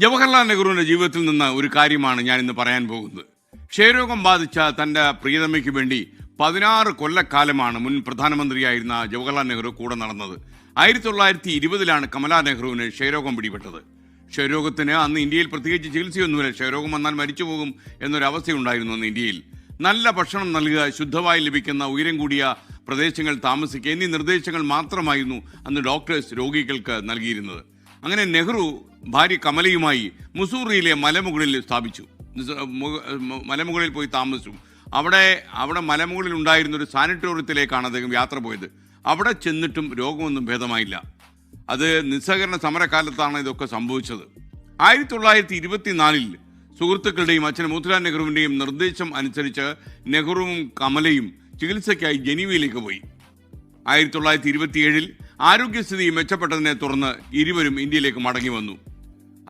ജവഹർലാൽ നെഹ്റുവിന്റെ ജീവിതത്തിൽ നിന്ന് ഒരു കാര്യമാണ് ഞാൻ ഇന്ന് പറയാൻ പോകുന്നത്. ക്ഷയരോഗം ബാധിച്ച തന്റെ പ്രിയതമയ്ക്ക് വേണ്ടി 16 കൊല്ലക്കാലമാണ് മുൻ പ്രധാനമന്ത്രിയായിരുന്ന ജവഹർലാൽ നെഹ്റു കൂടെ നടന്നത്. 1920 കമലാ നെഹ്റുവിന് ക്ഷയരോഗം പിടിപെട്ടത്. ക്ഷയരോഗത്തിന് അന്ന് ഇന്ത്യയിൽ പ്രത്യേകിച്ച് ചികിത്സയൊന്നുമില്ല. ക്ഷയരോഗം വന്നാൽ മരിച്ചു പോകും എന്നൊരവസ്ഥയുണ്ടായിരുന്നു അന്ന് ഇന്ത്യയിൽ. നല്ല ഭക്ഷണം നൽകുക, ശുദ്ധമായി ലഭിക്കുന്ന ഉയരം കൂടിയ പ്രദേശങ്ങൾ താമസിക്കുക എന്നീ നിർദ്ദേശങ്ങൾ മാത്രമായിരുന്നു അന്ന് ഡോക്ടേഴ്സ് രോഗികൾക്ക് നൽകിയിരുന്നത്. അങ്ങനെ നെഹ്റു ഭാര്യ കമലയുമായി മുസൂറിയിലെ മലമുകളിൽ മലമുകളിൽ പോയി താമസിച്ചു. അവിടെ മലമുകളിൽ ഉണ്ടായിരുന്ന ഒരു സാനിറ്റോറിയത്തിലേക്കാണ് അദ്ദേഹം യാത്ര പോയത്. അവിടെ ചെന്നിട്ടും രോഗമൊന്നും ഭേദമായില്ല. അത് നിസ്സഹകരണ സമരകാലത്താണ് ഇതൊക്കെ സംഭവിച്ചത്. 1924 സുഹൃത്തുക്കളുടെയും അച്ഛൻ മോത്തിലാൽ നെഹ്റുവിൻ്റെയും നിർദ്ദേശം അനുസരിച്ച് നെഹ്റുവും കമലയും ചികിത്സയ്ക്കായി ജനീവയിലേക്ക് പോയി. 1927 ആരോഗ്യസ്ഥിതി മെച്ചപ്പെട്ടതിനെ തുടർന്ന് ഇരുവരും ഇന്ത്യയിലേക്ക് മടങ്ങി വന്നു.